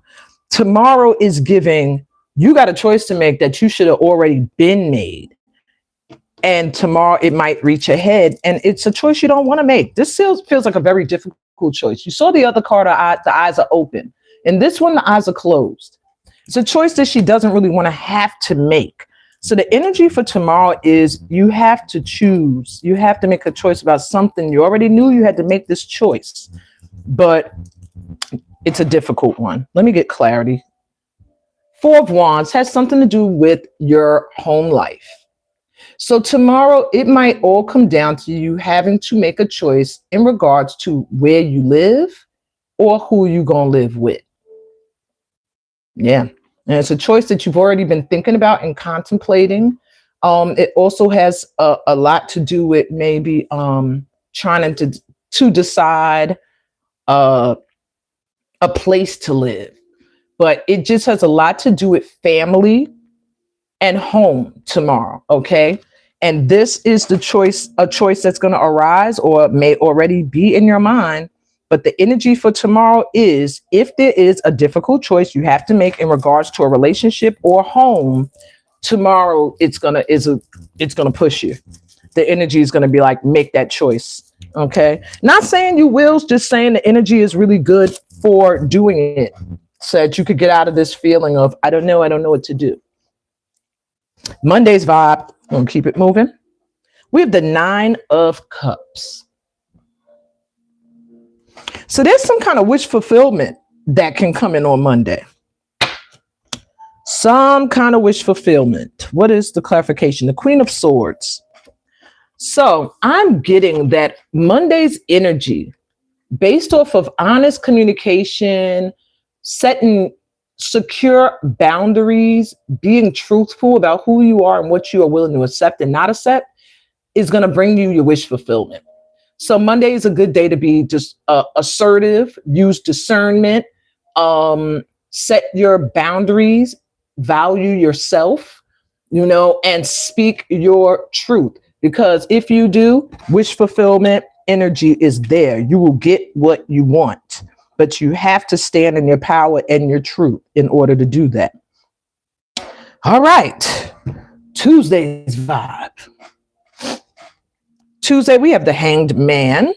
Speaker 1: Tomorrow is giving, you got a choice to make that you should have already been made. And tomorrow it might reach ahead, and it's a choice you don't want to make. This feels like a very difficult choice. You saw the other card, the eyes are open. And this one, the eyes are closed. It's a choice that she doesn't really want to have to make. So the energy for tomorrow is you have to choose. You have to make a choice about something. You already knew you had to make this choice, but it's a difficult one. Let me get clarity. Four of Wands has something to do with your home life. So tomorrow, it might all come down to you having to make a choice in regards to where you live or who you're going to live with. Yeah. And it's a choice that you've already been thinking about and contemplating. It also has a lot to do with maybe trying to decide uh, a place to live. But it just has a lot to do with family and home tomorrow. Okay. And this is a choice that's going to arise or may already be in your mind. But the energy for tomorrow is if there is a difficult choice you have to make in regards to a relationship or home, tomorrow it's gonna push you. The energy is gonna be like, make that choice. Okay. Not saying you will, just saying the energy is really good for doing it. So that you could get out of this feeling of I don't know what to do. Monday's vibe, I'm gonna keep it moving. We have the 9 of Cups. So there's some kind of wish fulfillment that can come in on Monday. Some kind of wish fulfillment. What is the clarification? The Queen of Swords. So I'm getting that Monday's energy, based off of honest communication, setting secure boundaries, being truthful about who you are and what you are willing to accept and not accept, is going to bring you your wish fulfillment. So Monday is a good day to be just assertive, use discernment, set your boundaries, value yourself, and speak your truth. Because if you do, wish fulfillment energy is there. You will get what you want, but you have to stand in your power and your truth in order to do that. All right. Tuesday's vibe. Tuesday, we have the Hanged Man,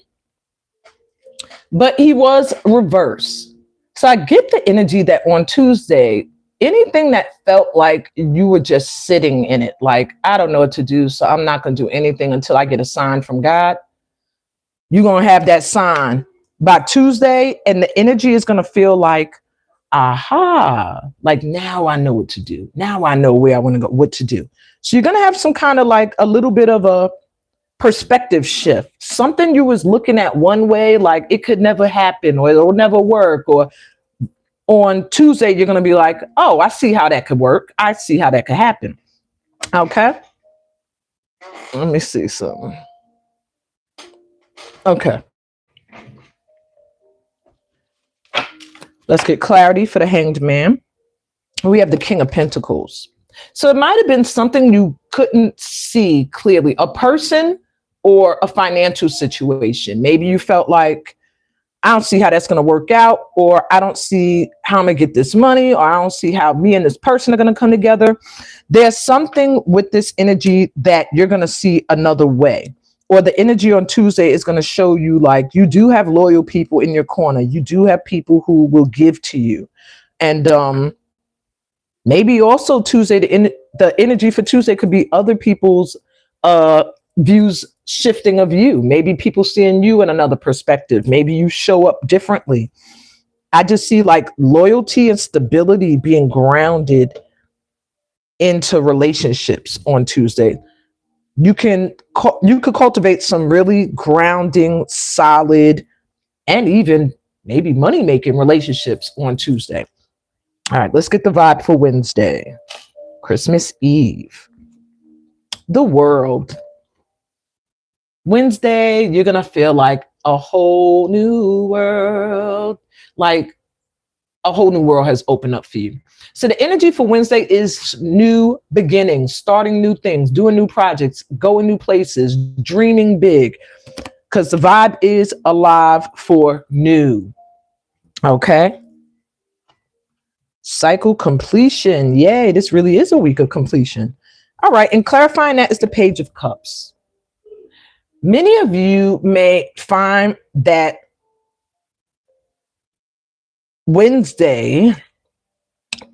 Speaker 1: but he was reverse. So I get the energy that on Tuesday, anything that felt like you were just sitting in it, like, I don't know what to do, so I'm not going to do anything until I get a sign from God. You're going to have that sign by Tuesday, and the energy is going to feel like, aha, like now I know what to do. Now I know where I want to go, what to do. So you're going to have some kind of like a little bit of a perspective shift. Something you was looking at one way, like it could never happen or it'll never work, or on Tuesday, you're going to be like, oh, I see how that could work. I see how that could happen. Okay. Let me see something. Okay. Let's get clarity for the Hanged Man. We have the King of Pentacles. So it might have been something you couldn't see clearly, a person or a financial situation. Maybe you felt like, I don't see how that's going to work out, or I don't see how I'm going to get this money, or I don't see how me and this person are going to come together. There's something with this energy that you're going to see another way, or the energy on Tuesday is going to show you like you do have loyal people in your corner. You do have people who will give to you. And maybe also Tuesday, the energy for Tuesday could be other people's views shifting of you. Maybe people seeing you in another perspective. Maybe you show up differently. I just see like loyalty and stability being grounded into relationships on Tuesday. You could cultivate some really grounding, solid, and even maybe money-making relationships on Tuesday. All right, let's get the vibe for Wednesday, Christmas Eve. The World. Wednesday, you're going to feel like a whole new world, like a whole new world has opened up for you. So the energy for Wednesday is new beginnings, starting new things, doing new projects, going new places, dreaming big, because the vibe is alive for new. Okay. Cycle completion. Yay, this really is a week of completion. All right. And clarifying that is the Page of Cups. Many of you may find that Wednesday,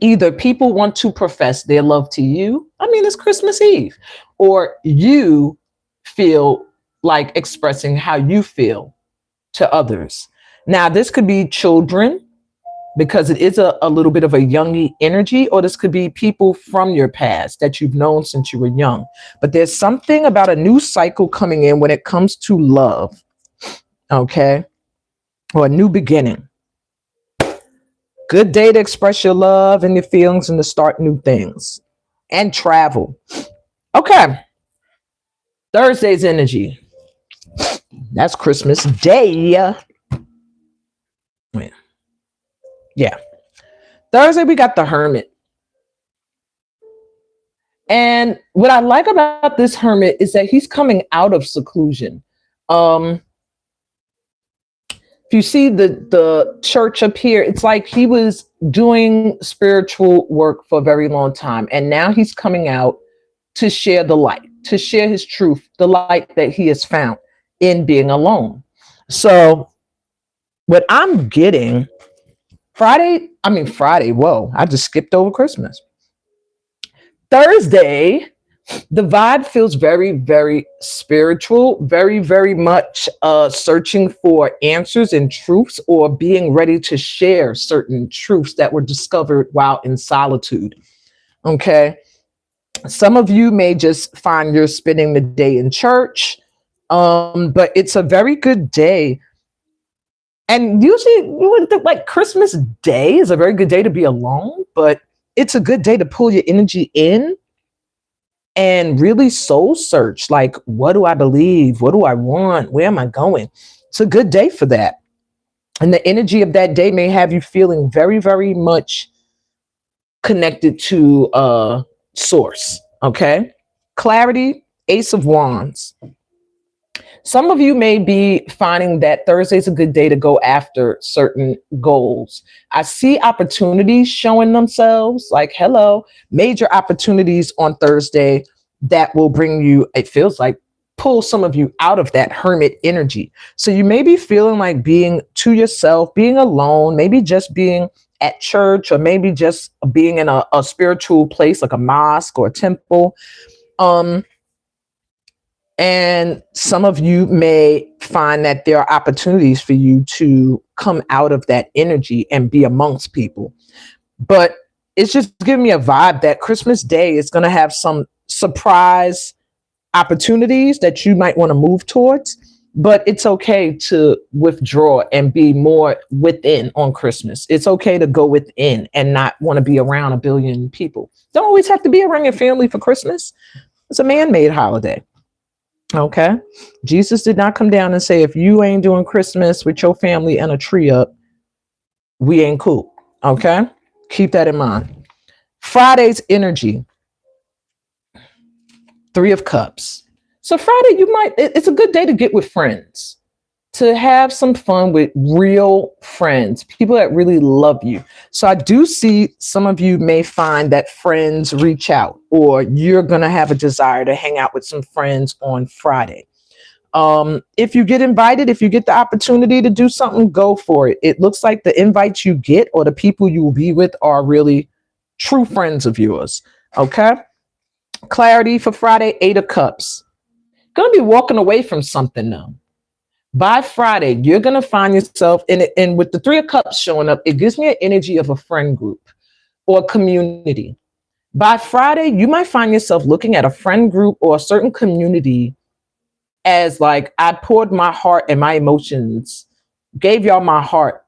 Speaker 1: either people want to profess their love to you. I mean, it's Christmas Eve, or you feel like expressing how you feel to others. Now, this could be children, because it is a little bit of a youngy energy, or this could be people from your past that you've known since you were young. But there's something about a new cycle coming in when it comes to love, okay? Or a new beginning. Good day to express your love and your feelings and to start new things and travel. Okay. Thursday's energy. That's Christmas Day. Yeah. Thursday, we got the Hermit. And what I like about this Hermit is that he's coming out of seclusion. If you see the church up here, it's like he was doing spiritual work for a very long time. And now he's coming out to share the light, to share his truth, the light that he has found in being alone. So what I'm getting Friday, whoa, I just skipped over Christmas. Thursday, the vibe feels very, very spiritual, very, very much searching for answers and truths, or being ready to share certain truths that were discovered while in solitude. Okay. Some of you may just find you're spending the day in church, but it's a very good day. And usually you would think like Christmas Day is a very good day to be alone, but it's a good day to pull your energy in and really soul search. Like, what do I believe? What do I want? Where am I going? It's a good day for that. And the energy of that day may have you feeling very, very much connected to source. Okay. Clarity, Ace of Wands. Some of you may be finding that Thursday is a good day to go after certain goals. I see opportunities showing themselves, like, hello, major opportunities on Thursday that will bring you, it feels like, pull some of you out of that hermit energy. So you may be feeling like being to yourself, being alone, maybe just being at church, or maybe just being in a spiritual place like a mosque or a temple. And some of you may find that there are opportunities for you to come out of that energy and be amongst people. But it's just giving me a vibe that Christmas Day is going to have some surprise opportunities that you might want to move towards. But it's okay to withdraw and be more within on Christmas. It's okay to go within and not want to be around a billion people. Don't always have to be around your family for Christmas. It's a man-made holiday. Okay. Jesus did not come down and say, if you ain't doing Christmas with your family and a tree up, we ain't cool. Okay. Keep that in mind. Friday's energy. 3 of Cups. So Friday, it's a good day to get with friends, to have some fun with real friends, people that really love you. So I do see some of you may find that friends reach out, or you're going to have a desire to hang out with some friends on Friday. If you get invited, if you get the opportunity to do something, go for it. It looks like the invites you get or the people you will be with are really true friends of yours. Okay. Clarity for Friday, 8 of Cups. Going to be walking away from something though. By Friday, you're going to find yourself in it. And with the 3 of Cups showing up, it gives me an energy of a friend group or community. By Friday, you might find yourself looking at a friend group or a certain community as like, I poured my heart and my emotions, gave y'all my heart,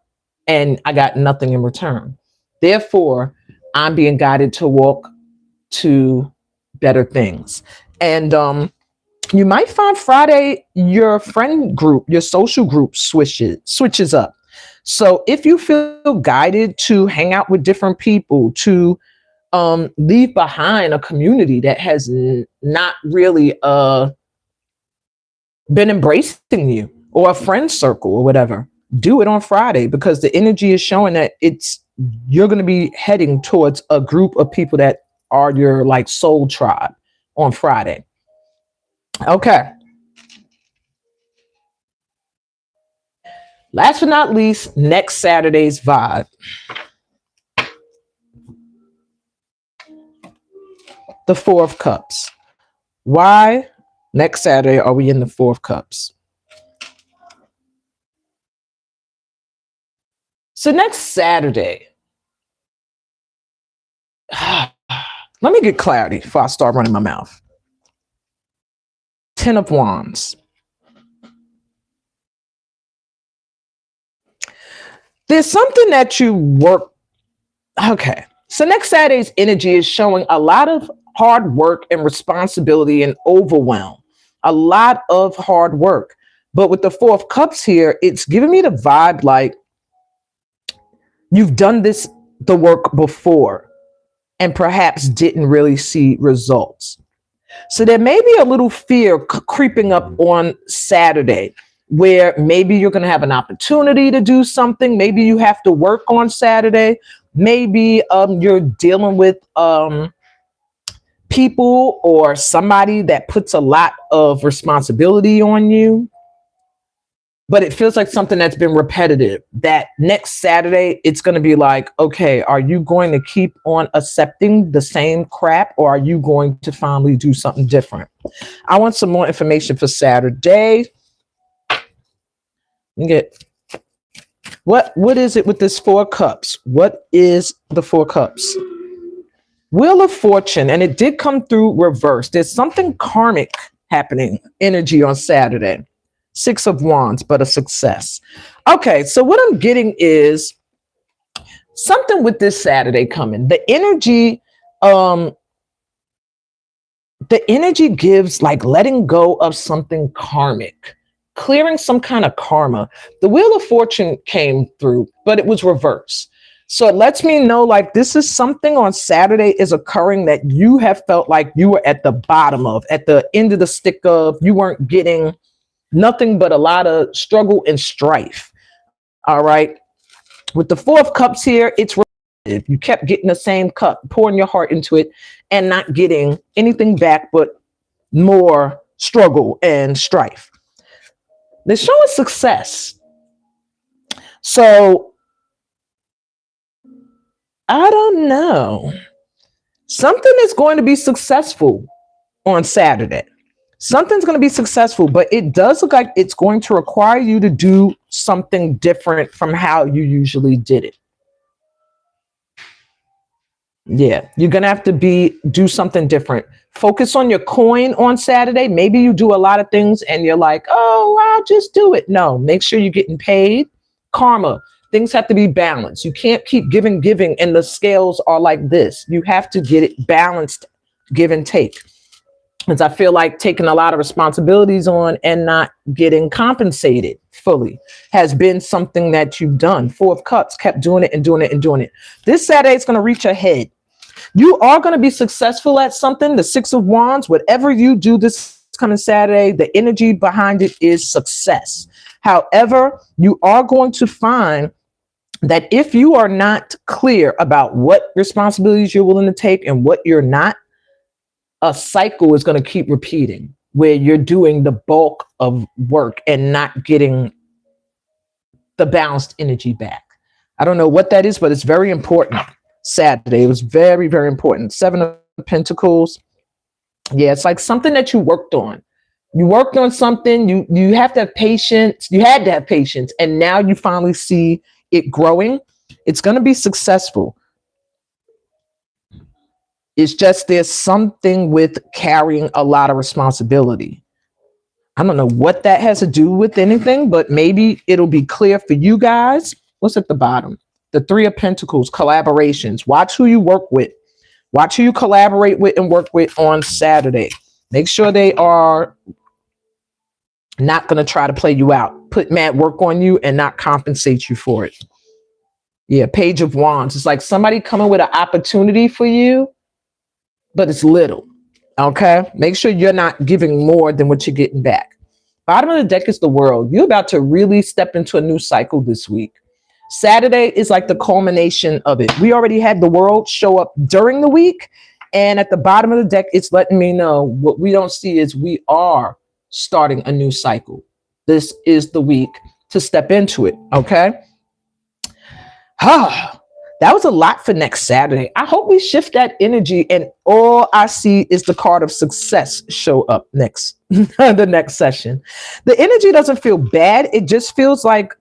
Speaker 1: and I got nothing in return. Therefore, I'm being guided to walk to better things. And you might find Friday, your friend group, your social group switches up. So if you feel guided to hang out with different people, to leave behind a community that has not really been embracing you, or a friend circle or whatever, do it on Friday, because the energy is showing that you're going to be heading towards a group of people that are your like soul tribe on Friday. Okay. Last but not least, next Saturday's vibe. The 4 of Cups. Why next Saturday are we in the 4 of Cups? So next Saturday, let me get clarity before I start running my mouth. 10 of Wands. There's something that you work Okay. So next Saturday's energy is showing a lot of hard work and responsibility and overwhelm. A lot of hard work. But with the Four of Cups here, it's giving me the vibe like you've done the work before and perhaps didn't really see results. So there may be a little fear creeping up on Saturday where maybe you're going to have an opportunity to do something. Maybe you have to work on Saturday. Maybe you're dealing with people or somebody that puts a lot of responsibility on you. But it feels like something that's been repetitive. That next Saturday, it's going to be like, okay, are you going to keep on accepting the same crap, or are you going to finally do something different? I want some more information for Saturday. You get what is it with this Four Cups? What is the Four Cups? Wheel of Fortune, and it did come through reverse. There's something karmic happening, energy on Saturday. Six of Wands, but a success. Okay, so what I'm getting is something with this Saturday coming. The energy gives like letting go of something karmic, clearing some kind of karma. The Wheel of Fortune came through, but it was reverse. So it lets me know like this is something on Saturday is occurring that you have felt like you were at the bottom of, at the end of the stick of, you weren't getting nothing but a lot of struggle and strife. All right. With the Four of Cups here, it's if you kept getting the same cup, pouring your heart into it and not getting anything back but more struggle and strife. They're showing success. So I don't know. Something is going to be successful on Saturday. Something's going to be successful, but it does look like it's going to require you to do something different from how you usually did it. Yeah, you're going to have to do something different. Focus on your coin on Saturday. Maybe you do a lot of things and you're like, oh, I'll just do it. No, make sure you're getting paid. Karma. Things have to be balanced. You can't keep giving, and the scales are like this. You have to get it balanced, give and take. Because I feel like taking a lot of responsibilities on and not getting compensated fully has been something that you've done. Four of Cups, kept doing it and doing it and doing it. This Saturday, it's going to reach ahead. You are going to be successful at something. The Six of Wands, whatever you do this coming Saturday, the energy behind it is success. However, you are going to find that if you are not clear about what responsibilities you're willing to take and what you're not, a cycle is going to keep repeating where you're doing the bulk of work and not getting the balanced energy back. I don't know what that is, but it's very important. Saturday, it was very, very important. Seven of Pentacles. Yeah, it's like something that you worked on. You worked on something. You have to have patience. You had to have patience. And now you finally see it growing. It's going to be successful. It's just there's something with carrying a lot of responsibility. I don't know what that has to do with anything, but maybe it'll be clear for you guys. What's at the bottom? The Three of Pentacles, collaborations. Watch who you work with. Watch who you collaborate with and work with on Saturday. Make sure they are not going to try to play you out, put mad work on you and not compensate you for it. Yeah, Page of Wands. It's like somebody coming with an opportunity for you, but it's little. Okay, make sure you're not giving more than what you're getting back. Bottom of the deck is the World. You're about to really step into a new cycle this week. Saturday is like the culmination of it. We already had the World show up during the week, and at the bottom of the deck, it's letting me know what we don't see is we are starting a new cycle. This is the week to step into it. Okay. That was a lot for next Saturday. I hope we shift that energy and all I see is the card of success show up next, the next session. The energy doesn't feel bad. It just feels like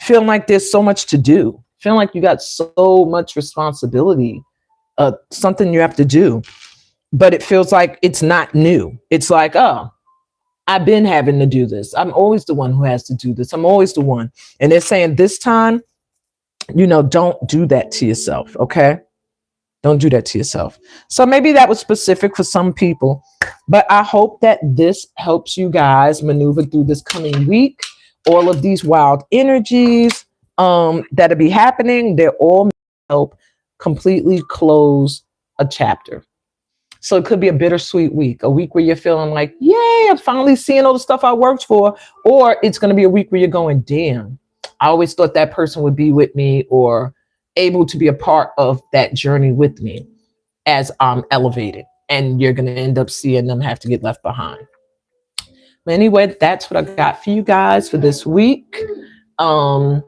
Speaker 1: feeling like there's so much to do. Feeling like you got so much responsibility, something you have to do, but it feels like it's not new. It's like, oh, I've been having to do this. I'm always the one who has to do this. I'm always the one. And they're saying this time, don't do that to yourself. Okay. Don't do that to yourself. So maybe that was specific for some people, but I hope that this helps you guys maneuver through this coming week. All of these wild energies that'll be happening, they're all help completely close a chapter. So it could be a bittersweet week, a week where you're feeling like, yay, I'm finally seeing all the stuff I worked for. Or it's going to be a week where you're going, damn, I always thought that person would be with me or able to be a part of that journey with me as I'm elevated. And you're going to end up seeing them have to get left behind. But anyway, that's what I got for you guys for this week. Yeah,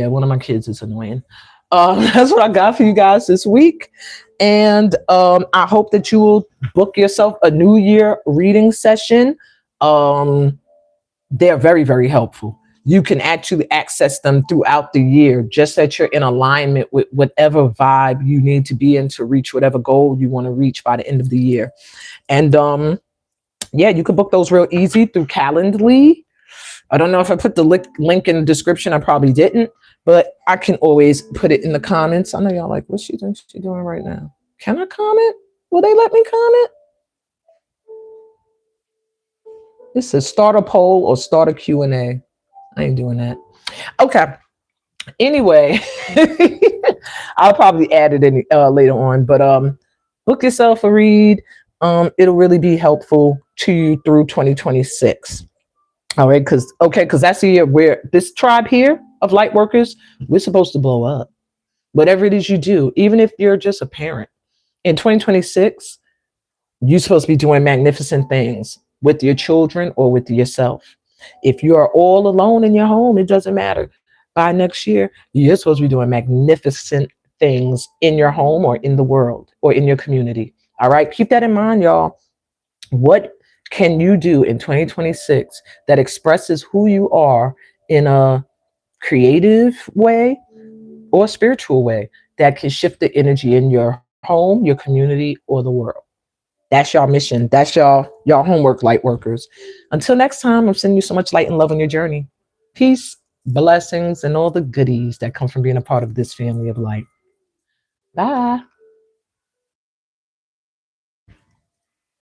Speaker 1: one of my kids is annoying. That's what I got for you guys this week. And I hope that you will book yourself a New Year reading session. They're very, very helpful. You can actually access them throughout the year, just that you're in alignment with whatever vibe you need to be in to reach whatever goal you want to reach by the end of the year. And yeah, you can book those real easy through Calendly. I don't know if I put the link in the description. I probably didn't, but I can always put it in the comments. I know y'all like, what's she doing right now? Can I comment? Will they let me comment? It says start a poll or start a Q&A. I ain't doing that. Okay. Anyway, I'll probably add it in later on, but book yourself a read. It'll really be helpful to you through 2026. All right, because that's the year where this tribe here of light workers, we're supposed to blow up. Whatever it is you do, even if you're just a parent, in 2026, you're supposed to be doing magnificent things with your children or with yourself. If you are all alone in your home, it doesn't matter. By next year, you're supposed to be doing magnificent things in your home or in the world or in your community. All right, keep that in mind, y'all. What can you do in 2026 that expresses who you are in a creative way or spiritual way that can shift the energy in your home, your community, or the world? That's your mission. That's y'all homework, light workers. Until next time, I'm sending you so much light and love on your journey. Peace, blessings, and all the goodies that come from being a part of this family of light. Bye.